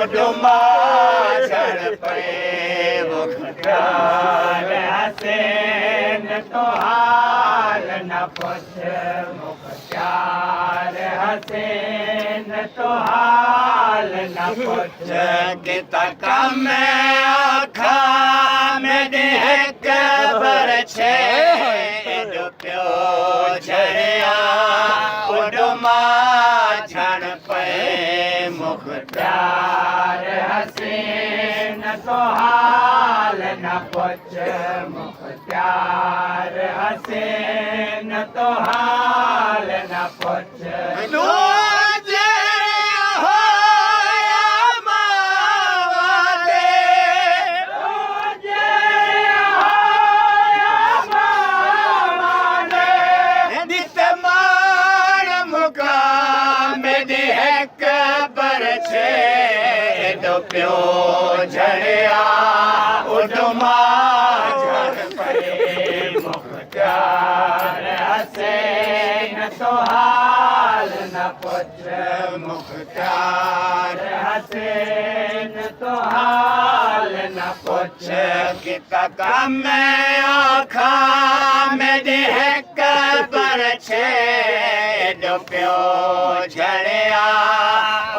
उडुमा झड़पे मुख्तार हसीन तो हाल न पुछ मुख्तार हसीन तो हाल न पुछ कि तकम आखा में देख बर छे डुप्यो झड़िया उडुमा झड़पे मुख्तार हसीन तो हाल न पुछ मुख्तार हसीन तो हाल न पुछ प्यो झड़िया उडुमा झड़पे मुख्तार हसीन तो हाल न पुछ मुख्तार हसीन तो हाल न पुछ कि तकम आखा में देख बर छे डुप्यो झड़िया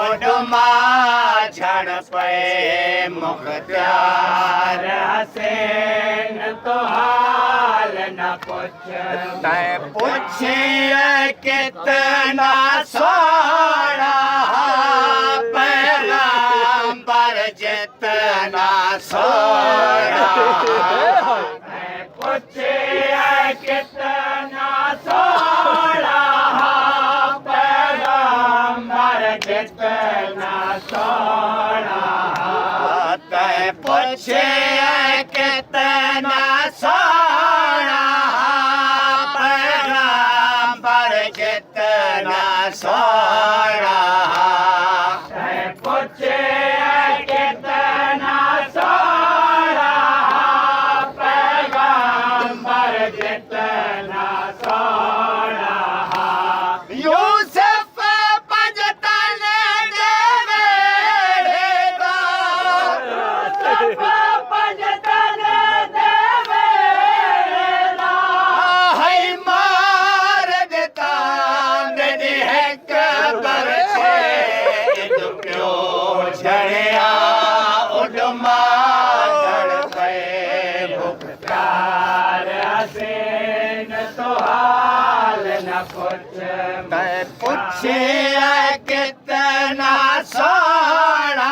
उडुमा झड़पे मुख्तार हसीन तो हाल न पुछ तै पुछिए कितना सोना पैगंबर जितना सोना तै पुछिए कितना सोना पैगंबर जितना सोना तै पुछे कितना सोना पैगंबर जितना सोना तै पुछे कितना सोना पैगंबर जितना सोना यूसुफ पंजतन झड़िया उडुमा झड़पे मुख्तार हसीन तो हाल न पुछ तै पुछिए कितना सोना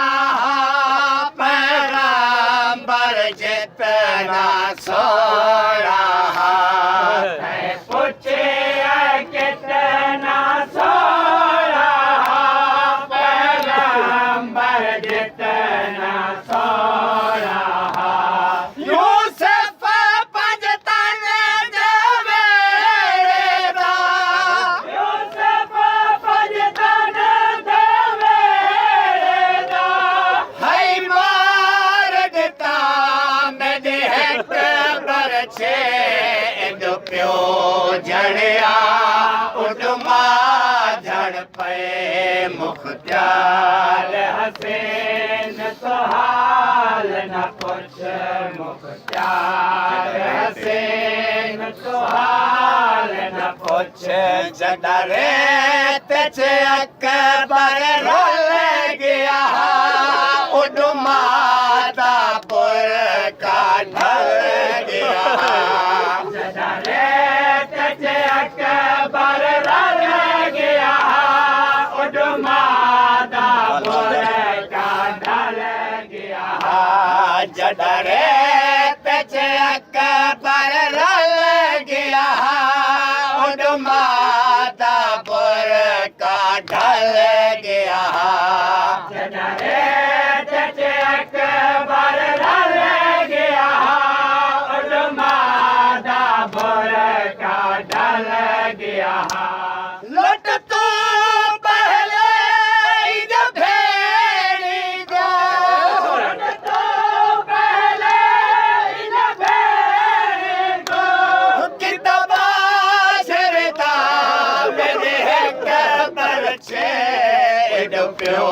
पैगंबर जितना सोना तै पुछिए कितना सोना पैगंबर जितना सोना यूसुफ पंजतन देवेरा यूसुफ पंजतन देवेरा है मार देता मैं देख बर छे डुप्यो झड़िया उडुमा झड़पे मुख्तार हसीन तो हाल न पुछ मुख्तार हसीन तो हाल न पुछ जडरे तेचे अकबर रोल गया उडुमा दा पुर का ढल गया जडरे तेचे अकबर रोल गया उडुमा दा पुर का ढल गया जडरे तेचे अकबर रोल गया उडुमा दा पुर का ढल गया जडरे तेचे अकबर रोल गया उडुमा दा पुर का ढल गया लट तो पहले भेड़ी को लट तो पहले भेड़ी को किताबा शरता मेरे कबर छे डुप्यो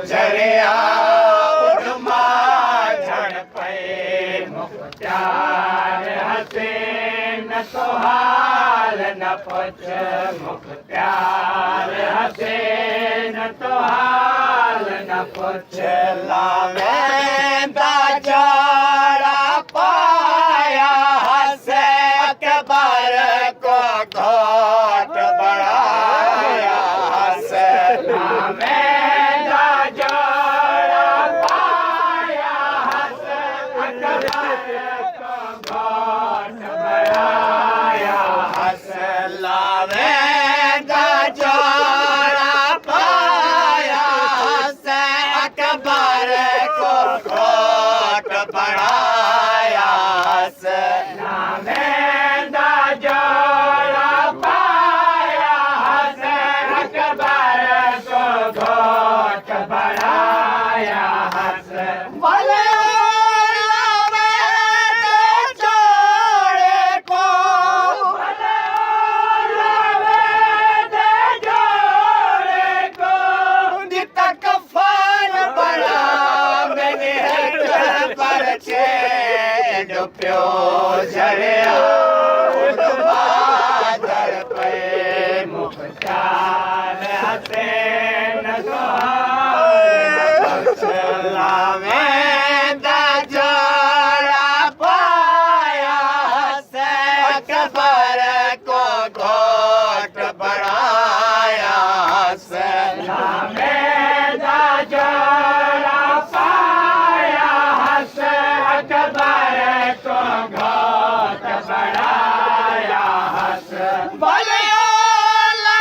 झड़िया तो हाल न पुछ मुख्तार हुसैन तो हाल न पुछ लावेंदा जोड़ा पाया हसे अकबर को घोट बढ़ाया हसे लावेंदा जोड़ा पाया हसे अकबर को घोट बढ़ाया हसे लावेंदा जोड़ा पाया हसे अकबर को घोट बढ़ाया हसे लावेंदा जोड़ा पाया हसे अकबर को घोट बढ़ाया हसे भले लावेंदा जोड़े को तक फान बड़ा मैंने पर छे डुप्यो झड़िया धर पे मुख्तार हुसैन तो लावेंदा जोड़ा पाया से अकबर को घोट बढ़ाया से लावेंदा जोड़ा पाया हसे अकबर को घोट बढ़ाया हसे भले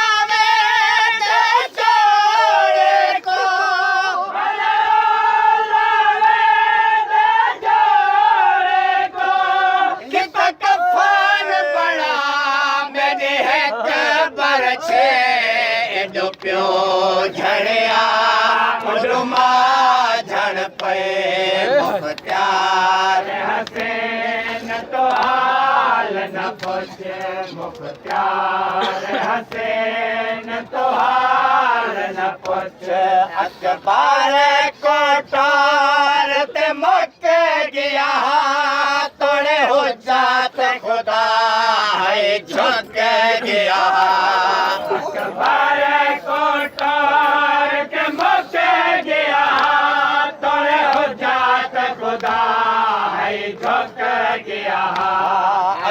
लावेंदा जोड़े को कि तक फान बड़ा मैंने है कबर छे डुप्यो झड़िया उडुमा झड़ पे मुख्तार हुसैन तो हाल न पुछ मुख्तार हुसैन तो हाल न पुछ अकबर को टोरते मुक्के गया तोड़े हो जात खुदा है झुक गया अकबर को टोर के मुझे गया तोड़े हो जात खुदा है झुक गया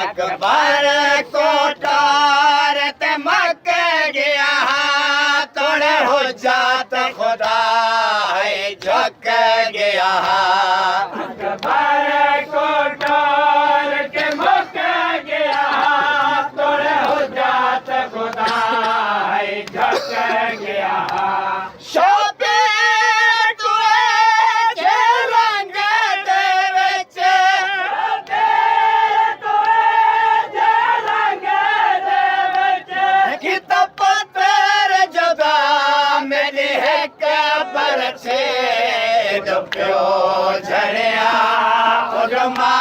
अकबर को टोरते मुक्के गया तोड़े हो जात खुदा है झुक गया अकबर को टोर के मुझे गया तोड़े हो जात खुदा है झुक गया शोभे तुए जे रंग दे विच कि तपतर जदा मेरी है कबर छे डुप्यो झड़िया उडमा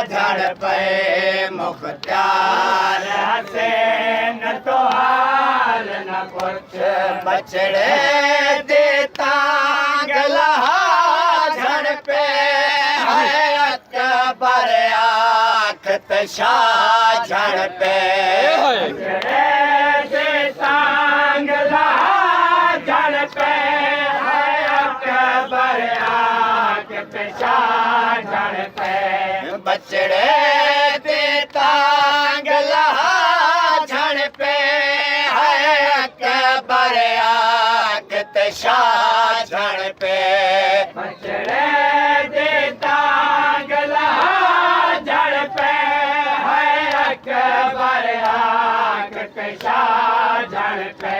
झड़ पे मुख्तार हुसैन तो हाल न पुछ बछड़े देता गला झड़ पे है अकबर आँख तशा झड़ पे टांग लहा झड़ पे है अकबर आँख पेशा झड़ पे बछड़े देता गला झड़ पे है अकबर आँख तशा झड़ पे बछड़े देता गला झड़ पे है अकबर आँख पेशा झड़ पे